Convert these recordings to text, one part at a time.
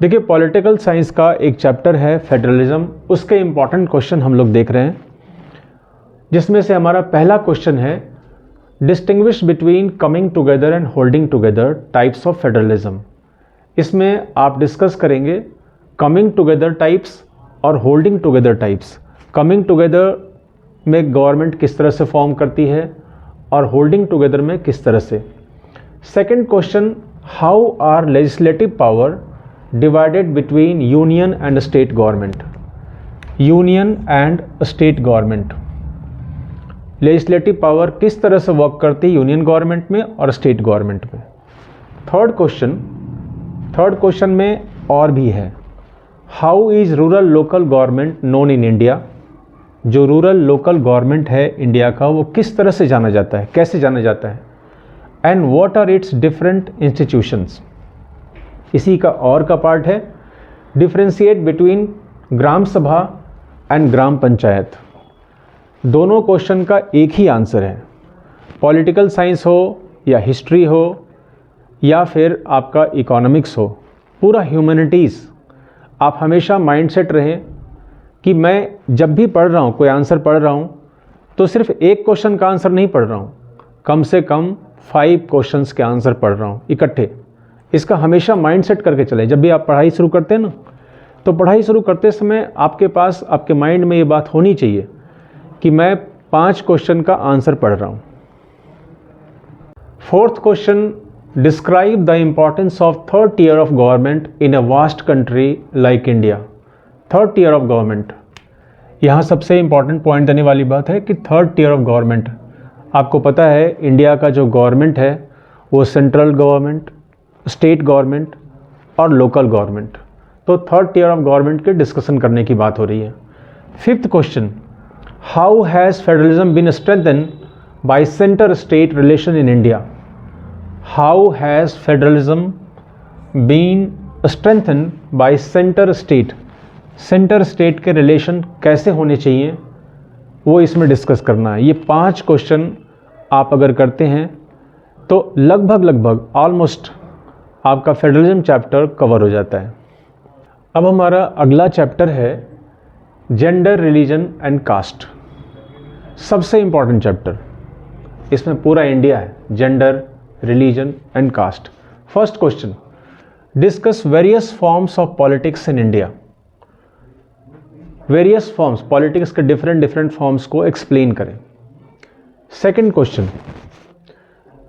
देखिए, political science का एक चैप्टर है फेडरलिज्म, उसके इम्पॉर्टेंट क्वेश्चन हम लोग देख रहे हैं, जिसमें से हमारा पहला क्वेश्चन है distinguish between coming together and holding together types of federalism. इसमें आप डिस्कस करेंगे कमिंग टुगेदर टाइप्स और holding together types. Coming together में गवर्नमेंट किस तरह से फॉर्म करती है और होल्डिंग टुगेदर में किस तरह से। Second question, how are legislative power divided between union and state government. Union and state government, legislative power किस तरह से वर्क करती है यूनियन गवर्नमेंट में और स्टेट गवर्नमेंट में। थर्ड क्वेश्चन में और भी है, how is rural local government known in India. जो रूरल लोकल गवर्नमेंट है इंडिया का, वो किस तरह से जाना जाता है, कैसे जाना जाता है, and what are its different institutions. इसी का और का पार्ट है डिफ्रेंशिएट बिटवीन ग्राम सभा एंड ग्राम पंचायत। दोनों क्वेश्चन का एक ही आंसर है, पॉलिटिकल साइंस हो या हिस्ट्री हो या फिर आपका इकोनॉमिक्स हो, पूरा ह्यूमैनिटीज़। आप हमेशा माइंडसेट रहें कि मैं जब भी पढ़ रहा हूँ, कोई आंसर पढ़ रहा हूँ, तो सिर्फ एक क्वेश्चन का आंसर नहीं पढ़ रहा हूँ, कम से कम 5 क्वेश्चंस के आंसर पढ़ रहा हूँ इकट्ठे। इसका हमेशा माइंडसेट करके चलें। जब भी आप पढ़ाई शुरू करते हैं ना, तो पढ़ाई शुरू करते समय आपके पास, आपके माइंड में ये बात होनी चाहिए कि मैं 5 क्वेश्चन का आंसर पढ़ रहा हूँ। Fourth question, describe the importance of third tier of government in a vast country like India. Third tier of government, यहाँ सबसे इम्पॉर्टेंट पॉइंट देने वाली बात है कि थर्ड टियर ऑफ गवर्नमेंट, आपको पता है इंडिया का जो गवर्नमेंट है वो सेंट्रल गवर्नमेंट, स्टेट गवर्नमेंट और लोकल गवर्नमेंट, तो थर्ड टियर ऑफ गवर्नमेंट के डिस्कशन करने की बात हो रही है। Fifth question, how has federalism been strengthen by centre state relation in India. How has federalism been strengthen by centre state. Centre state के रिलेशन कैसे होने चाहिए वो इसमें डिस्कस करना है। ये 5 क्वेश्चन आप अगर करते हैं तो लगभग ऑलमोस्ट आपका फेडरलिज्म चैप्टर कवर हो जाता है। अब हमारा अगला चैप्टर है जेंडर, रिलीजन एंड कास्ट। सबसे इम्पॉर्टेंट चैप्टर, इसमें पूरा इंडिया है, gender, religion and caste. First question, discuss various forms of politics in India. Various forms, politics के डिफरेंट फॉर्म्स को एक्सप्लेन करें। Second question,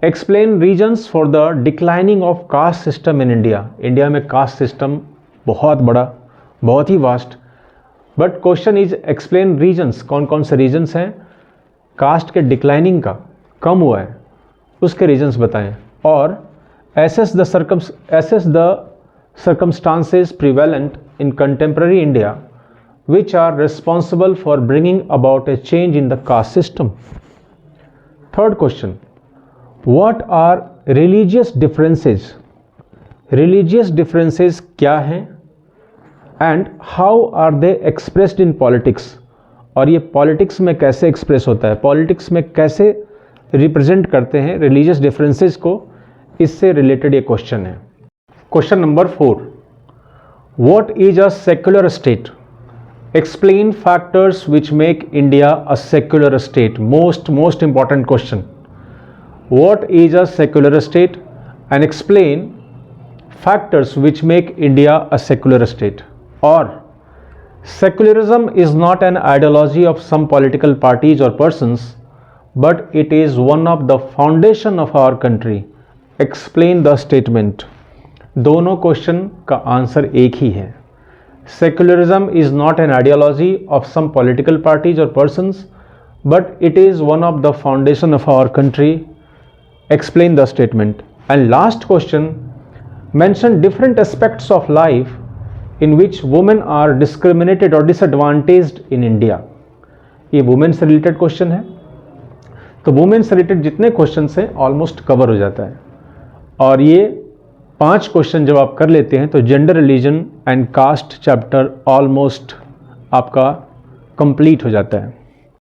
explain reasons for the declining of caste system in India. India में caste system बहुत बड़ा, बहुत ही vast, but question is explain reasons, कौन कौन से रीजन्स हैं कास्ट के डिक्लाइनिंग का, कम हुआ है, उसके रीजन्स बताएं। और assess the circumstances prevalent in contemporary India which are responsible for bringing about a change in the caste system. Third question, what are religious differences? Religious differences क्या हैं and how are they expressed in politics? और ये politics में कैसे express होता है, politics में कैसे represent करते हैं religious differences को, इससे related ये question है। Question number 4, what is a secular state? Explain factors which make India a secular state. Most important question. What is a secular state? And explain factors which make India a secular state. Or secularism is not an ideology of some political parties or persons, but it is one of the foundation of our country. Explain the statement. दोनों question का answer एक ही है। Secularism is not an ideology of some political parties or persons, but it is one of the foundation of our country. Explain the statement. And last question, mention different aspects of life in which women are discriminated or disadvantaged in India. ये women से related question है, तो women से related जितने question हैं almost cover हो जाता है। और ये 5 क्वेश्चन जब आप कर लेते हैं तो gender, religion and caste chapter almost आपका कंप्लीट हो जाता है।